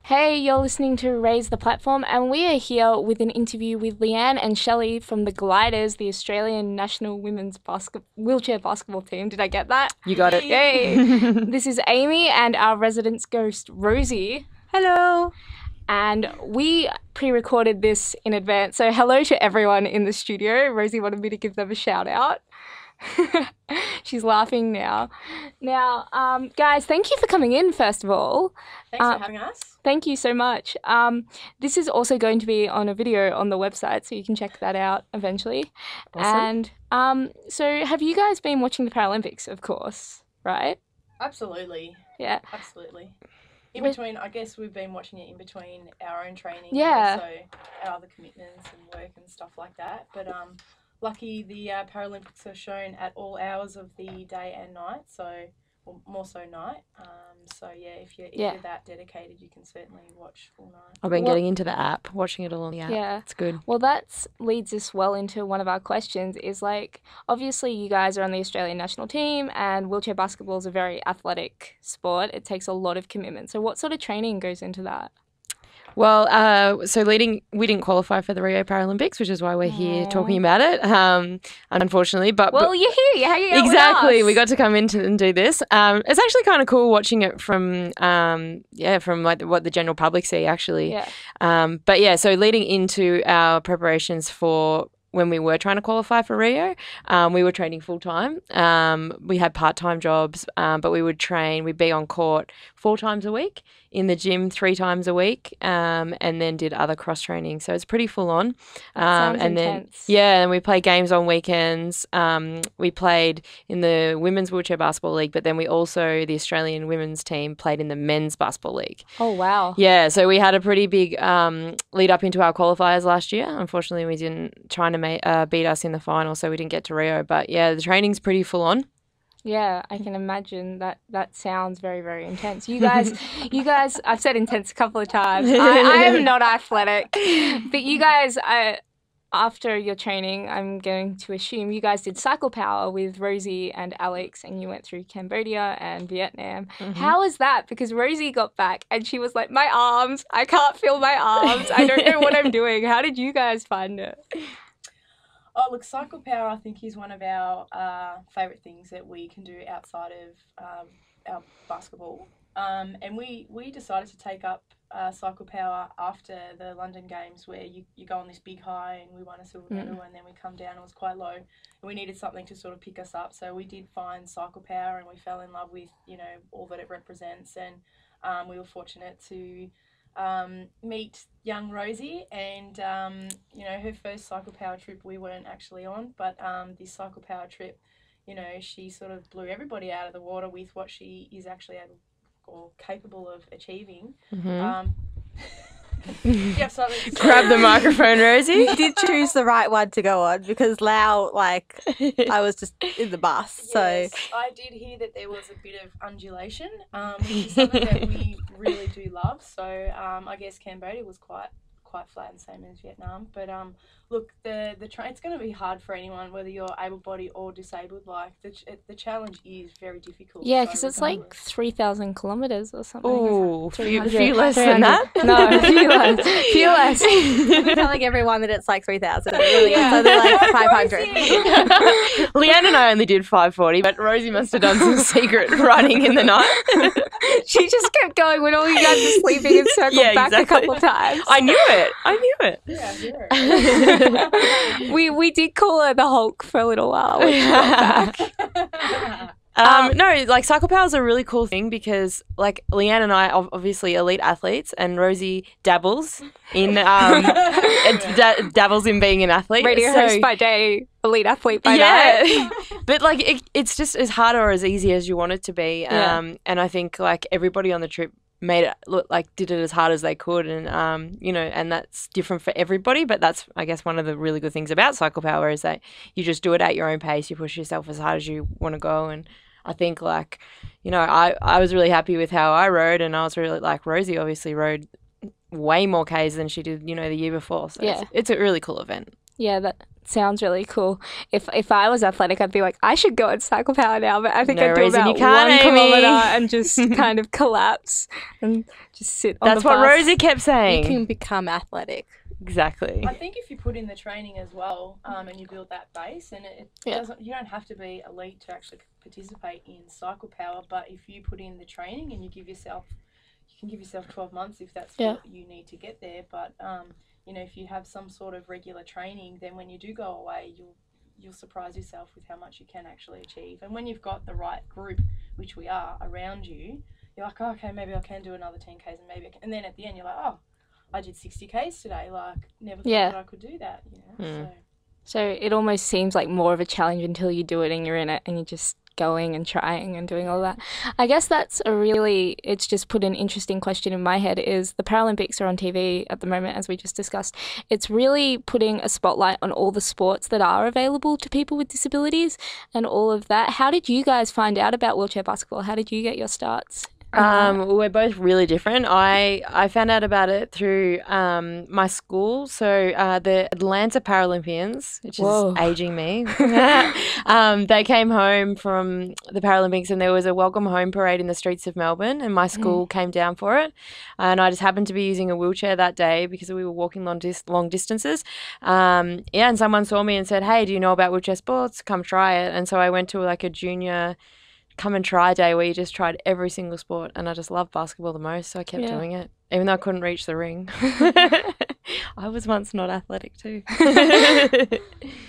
Hey, you're listening to Raise the Platform, and we are here with an interview with Leanne and Shelly from the Gliders, the Australian national women's wheelchair basketball team. Did I get that? You got it. Yay! This is Amy and our residence ghost, Rosie. Hello. And we pre-recorded this in advance, so hello to everyone in the studio. Rosie wanted me to give them a shout out. She's laughing now. Now, guys, thank you for coming in, first of all. Thanks for having us. Thank you so much. This is also going to be on a video on the website, so you can check that out eventually. Awesome. And so have you guys been watching the Paralympics, of course, right? Absolutely. Yeah. Absolutely. In between, I guess we've been watching it in between our own training Yeah. and also our other commitments and work and stuff like that. But lucky the Paralympics are shown at all hours of the day and night, so well, more so night. So yeah, if you're that dedicated, you can certainly watch all night. I've been getting into the app, watching it all on the app. Yeah. It's good. Well, that leads us well into one of our questions is like, obviously you guys are on the Australian national team and wheelchair basketball is a very athletic sport. It takes a lot of commitment. So what sort of training goes into that? Well, we didn't qualify for the Rio Paralympics, which is why we're here talking about it, unfortunately. But you're here. You're hanging out exactly. with us. We got to come in and do this. It's actually kind of cool watching it from like what the general public see, actually. Yeah. But yeah, so leading into our preparations for when we were trying to qualify for Rio, we were training full-time. We had part-time jobs, but we'd be on court 4 times a week, in the gym 3 times a week, and then did other cross-training. So it's pretty full-on. Sounds and intense. And we play games on weekends. We played in the Women's Wheelchair Basketball League, but then we also, the Australian women's team, played in the Men's Basketball League. Oh, wow. Yeah, so we had a pretty big lead up into our qualifiers last year. Unfortunately, we didn't try to beat us in the final, so we didn't get to Rio. But yeah, the training's pretty full on. Yeah, I can imagine that sounds very, very intense. You guys, I've said intense a couple of times. I am not athletic, but you guys, after your training, I'm going to assume you guys did cycle power with Rosie and Alex, and you went through Cambodia and Vietnam. Mm-hmm. How was that? Because Rosie got back and she was like, my arms, I can't feel my arms. I don't know what I'm doing. How did you guys find it? Oh, look, cycle power I think is one of our favourite things that we can do outside of our basketball. And we decided to take up cycle power after the London Games, where you go on this big high, and we won a silver medal, and then we come down, it was quite low, and we needed something to sort of pick us up. So we did find cycle power, and we fell in love with, all that it represents, and we were fortunate to meet young Rosie, and her first cycle power trip we weren't actually on, but this cycle power trip, she sort of blew everybody out of the water with what she is actually able or capable of achieving. Mm-hmm. Something to grab the microphone, Rosie. You did choose the right one to go on, because Lau, I was just in the bus. Yes, I did hear that there was a bit of undulation, which is something that we really do love. So I guess Cambodia was quite flat and same as Vietnam. But look, the it's going to be hard for anyone, whether you're able-bodied or disabled. Like the challenge is very difficult. Yeah, because it's like 3,000 kilometres or something. Oh, few less than that? No, few less. I'm telling everyone that it's like 3,000. Really, it's only like 500. Leanne and I only did 540, but Rosie must have done some secret running in the night. She just kept going when all you guys were sleeping and circled back a couple times. I knew it. Yeah, I hear it. We did call her the Hulk for a little while when she got back. No, like cycle power is a really cool thing, because like Leanne and I are obviously elite athletes, and Rosie dabbles in being an athlete. Radio host by day, elite athlete by night. But like it's just as hard or as easy as you want it to be. And I think like everybody on the trip made it look like, did it as hard as they could, and and that's different for everybody, but that's, I guess, one of the really good things about cycle power is that you just do it at your own pace. You push yourself as hard as you want to go, and I think like I was really happy with how I rode, and I was really like, Rosie obviously rode way more Ks than she did the year before, so it's a really cool event. Yeah, sounds really cool. If I was athletic, I'd be like, I should go and cycle power now, but I think No I'd do reason about you can't, 1 Amy. kilometre and just kind of collapse and just sit on That's the what bus. Rosie kept saying. You can become athletic. Exactly. I think if you put in the training as well, and you build that base, and it Yeah. doesn't, you don't have to be elite to actually participate in cycle power. But if you put in the training and you can give yourself 12 months if that's Yeah. what you need to get there. But if you have some sort of regular training, then when you do go away, you'll surprise yourself with how much you can actually achieve. And when you've got the right group, which we are, around you, you're like, oh, okay, maybe I can do another 10Ks, and maybe I can. And then at the end, you're like, oh, I did 60Ks today. Like, never thought that I could do that. So it almost seems like more of a challenge until you do it and you're in it and you're just going and trying and doing all that. I guess it's just put an interesting question in my head is the Paralympics are on TV at the moment, as we just discussed. It's really putting a spotlight on all the sports that are available to people with disabilities and all of that. How did you guys find out about wheelchair basketball? How did you get your starts? We're both really different. I found out about it through my school. So the Atlanta Paralympians, which is aging me, they came home from the Paralympics and there was a welcome home parade in the streets of Melbourne and my school came down for it. And I just happened to be using a wheelchair that day because we were walking long distances. And someone saw me and said, hey, do you know about wheelchair sports? Come try it. And so I went to like a junior come and try day where you just tried every single sport and I just loved basketball the most, so I kept doing it even though I couldn't reach the ring. I was once not athletic too.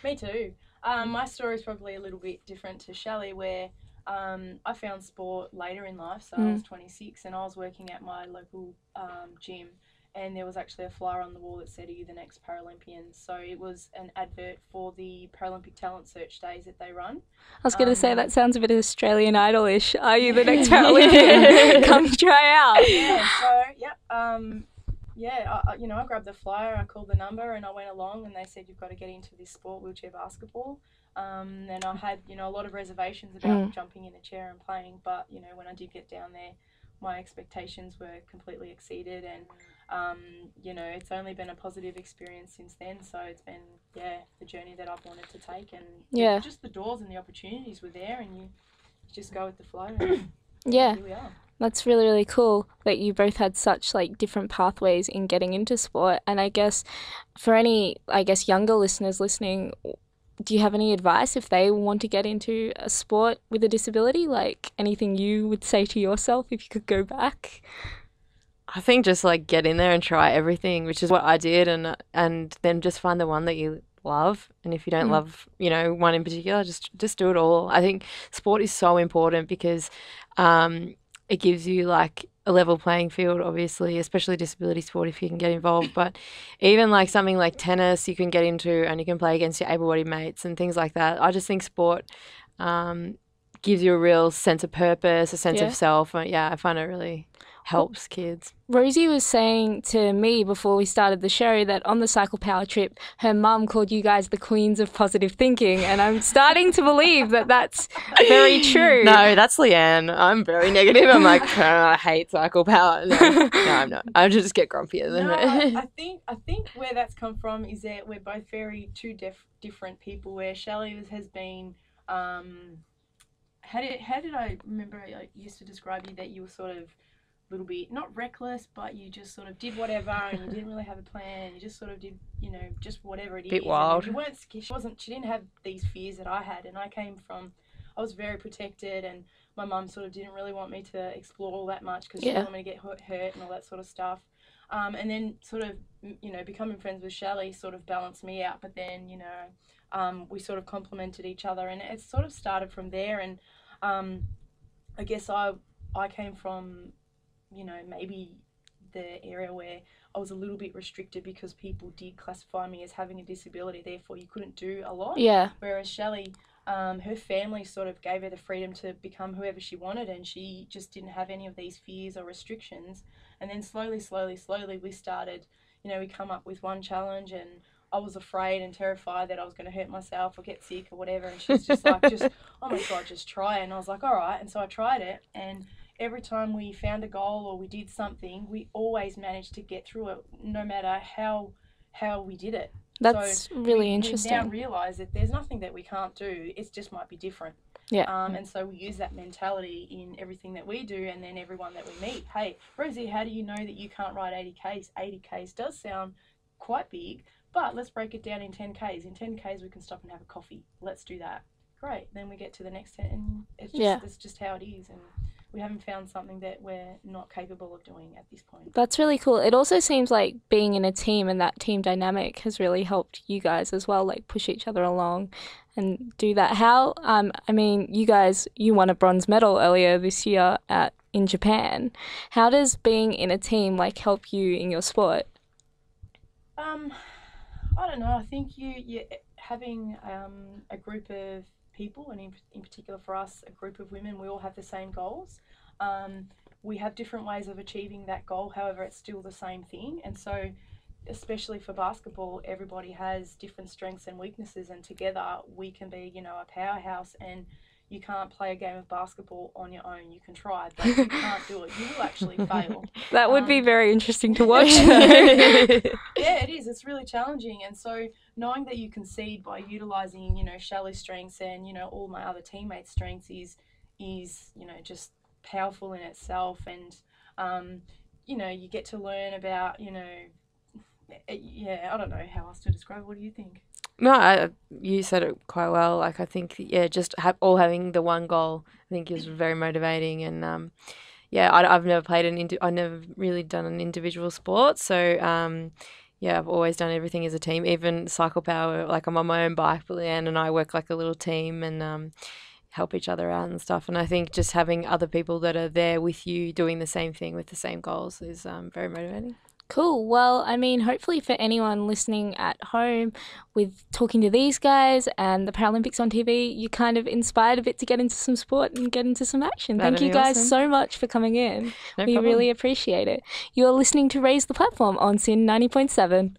Me too. My story is probably a little bit different to Shelly, where I found sport later in life. So I was 26 and I was working at my local gym, and there was actually a flyer on the wall that said, "Are you the next Paralympian?" So it was an advert for the Paralympic Talent Search Days that they run. I was going to say, that sounds a bit Australian Idol-ish. Are you the next Paralympian? Come try out. Yeah, so, yep. I grabbed the flyer, I called the number and I went along and they said, you've got to get into this sport, wheelchair basketball. And I had, a lot of reservations about jumping in a chair and playing, but, when I did get down there, my expectations were completely exceeded and, it's only been a positive experience since then. So it's been, the journey that I've wanted to take, and just the doors and the opportunities were there and you just go with the flow. And here we are. That's really, really cool that you both had such different pathways in getting into sport. And I guess for any, younger listeners listening, do you have any advice if they want to get into a sport with a disability? Like anything you would say to yourself if you could go back? I think just get in there and try everything, which is what I did, and then just find the one that you love. And if you don't love, one in particular, just do it all. I think sport is so important because it gives you a level playing field, obviously, especially disability sport if you can get involved. But even something like tennis you can get into and you can play against your able-bodied mates and things like that. I just think sport gives you a real sense of purpose, a sense of self. I find it really helps kids. Rosie was saying to me before we started the show that on the Cycle Power trip, her mum called you guys the queens of positive thinking, and I'm starting to believe that that's very true. No, that's Leanne. I'm very negative. I'm I hate Cycle Power. No, I'm not. I just get grumpier than it. I think where that's come from is that we're both very different people. Where Shelley has been. How did I remember? I used to describe you that you were sort of a little bit not reckless, but you just sort of did whatever and you didn't really have a plan. You just sort of did, just whatever it is. Bit wild. You weren't scared. She didn't have these fears that I had, and I was very protected, and my mum sort of didn't really want me to explore all that much because she didn't want me to get hurt and all that sort of stuff. And then sort of, becoming friends with Shelley sort of balanced me out. But then, we sort of complemented each other, and it sort of started from there. And I guess I came from, maybe the area where I was a little bit restricted because people did classify me as having a disability, therefore you couldn't do a lot. Yeah. Whereas Shelley, her family sort of gave her the freedom to become whoever she wanted, and she just didn't have any of these fears or restrictions. And then slowly we started, we come up with one challenge, and I was afraid and terrified that I was going to hurt myself or get sick or whatever. And she's just oh my God, just try it. And I was like, all right. And so I tried it. And every time we found a goal or we did something, we always managed to get through it, no matter how we did it. That's really interesting. We now realise that there's nothing that we can't do. It just might be different. Yeah. And so we use that mentality in everything that we do, and then everyone that we meet. Hey, Rosie, how do you know that you can't ride 80Ks? 80Ks does sound quite big, but let's break it down in 10Ks. In 10Ks, we can stop and have a coffee. Let's do that. Great. Then we get to the next 10, and it's just how it is. And we haven't found something that we're not capable of doing at this point. That's really cool. It also seems like being in a team and that team dynamic has really helped you guys as well, like push each other along and do that. How, I mean, you won a bronze medal earlier this year in Japan. How does being in a team like help you in your sport? I don't know. I think you having a group of people, and in particular for us, a group of women, we all have the same goals. We have different ways of achieving that goal, however, it's still the same thing. And so, especially for basketball, everybody has different strengths and weaknesses, and together we can be, a powerhouse. And you can't play a game of basketball on your own. You can try, but you can't do it. You will actually fail. That would be very interesting to watch. Yeah, it is. It's really challenging. And so knowing that you concede by utilising, Shelly's strengths and, all my other teammates' strengths is just powerful in itself. And, you get to learn about, I don't know how else to describe it. What do you think? No, you said it quite well. Like, I think, just all having the one goal, I think is very motivating. And, I've never I've never really done an individual sport. So, I've always done everything as a team, even cycle power. Like, I'm on my own bike, but Leanne and I work like a little team and help each other out and stuff. And I think just having other people that are there with you doing the same thing with the same goals is very motivating. Cool. Well, I mean, hopefully for anyone listening at home with talking to these guys and the Paralympics on TV, you kind of inspired a bit to get into some sport and get into some action. Thank you guys so much for coming in. We really appreciate it. You are listening to Raise the Platform on SYN 90.7.